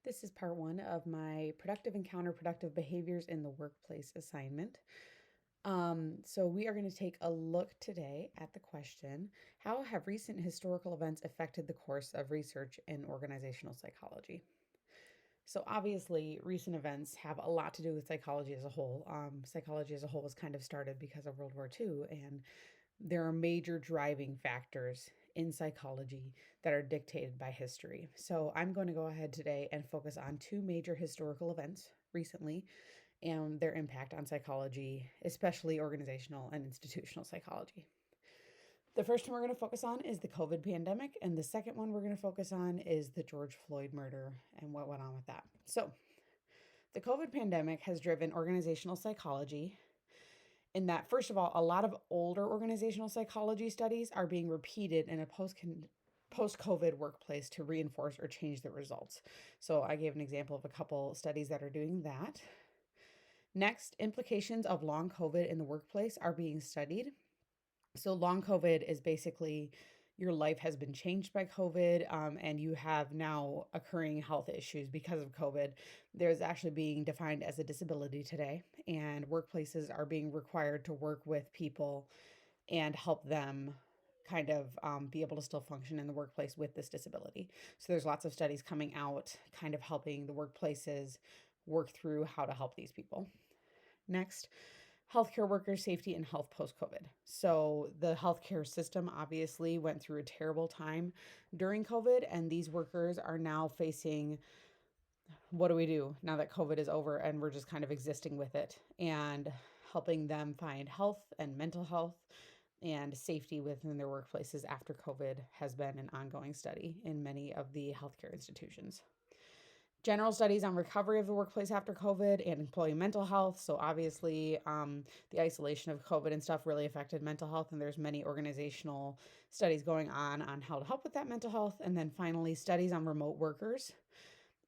This is part one of my productive and counterproductive behaviors in the workplace assignment. So we are going to take a look today at the question, how have recent historical events affected the course of research in organizational psychology? So obviously, recent events have a lot to do with psychology as a whole. Psychology as a whole was kind of started because of World War II, and there are major driving factors in psychology that are dictated by history. So I'm going to go ahead today and focus on two major historical events recently and their impact on psychology, especially organizational and institutional psychology. The first one we're going to focus on is the COVID pandemic, and the second one we're going to focus on is the George Floyd murder and what went on with that. So, the COVID pandemic has driven organizational psychology in that, first of all, a lot of older organizational psychology studies are being repeated in a post-COVID workplace to reinforce or change the results. So I gave an example of a couple studies that are doing that. Next, implications of long COVID in the workplace are being studied. So long COVID is basically your life has been changed by COVID, and you have now occurring health issues because of COVID. There's actually being defined as a disability today, and workplaces are being required to work with people and help them kind of be able to still function in the workplace with this disability. So there's lots of studies coming out kind of helping the workplaces work through how to help these people. Next, healthcare workers' safety and health post COVID. So, the healthcare system obviously went through a terrible time during COVID, and these workers are now facing what do we do now that COVID is over and we're just kind of existing with it, and helping them find health and mental health and safety within their workplaces after COVID has been an ongoing study in many of the healthcare institutions. General studies on recovery of the workplace after COVID and employee mental health. So obviously, the isolation of COVID and stuff really affected mental health, and there's many organizational studies going on how to help with that mental health. And then finally, studies on remote workers.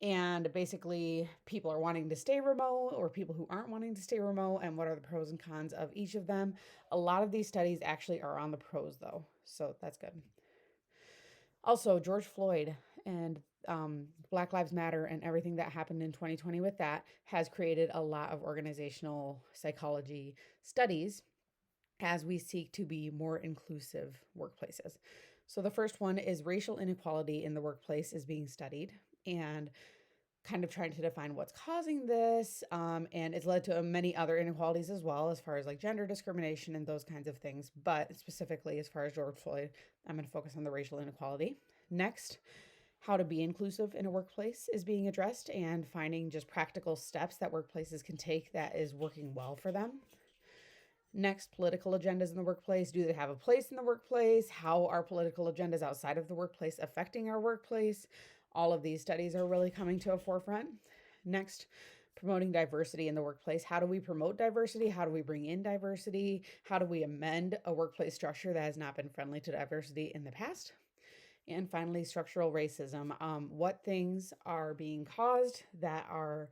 And basically, people are wanting to stay remote or people who aren't wanting to stay remote, and what are the pros and cons of each of them. A lot of these studies actually are on the pros, though, so that's good. Also, George Floyd and Black Lives Matter and everything that happened in 2020 with that has created a lot of organizational psychology studies as we seek to be more inclusive workplaces. So, the first one is racial inequality in the workplace is being studied and kind of trying to define what's causing this. And it's led to many other inequalities as well, as far as like gender discrimination and those kinds of things. But specifically, as far as George Floyd, I'm going to focus on the racial inequality. Next, how to be inclusive in a workplace is being addressed and finding just practical steps that workplaces can take that is working well for them. Next, political agendas in the workplace. Do they have a place in the workplace? How are political agendas outside of the workplace affecting our workplace? All of these studies are really coming to a forefront. Next, promoting diversity in the workplace. How do we promote diversity? How do we bring in diversity? How do we amend a workplace structure that has not been friendly to diversity in the past? And finally, structural racism. What things are being caused that are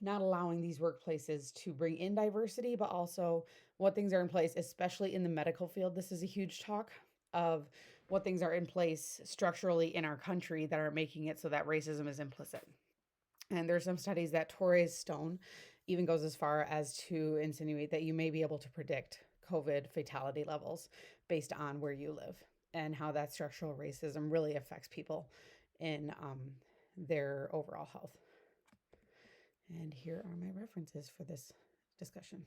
not allowing these workplaces to bring in diversity, but also what things are in place, especially in the medical field. This is a huge talk of what things are in place structurally in our country that are making it so that racism is implicit. And there's some studies that Torres Stone even goes as far as to insinuate that you may be able to predict COVID fatality levels based on where you live and how that structural racism really affects people in their overall health. And here are my references for this discussion.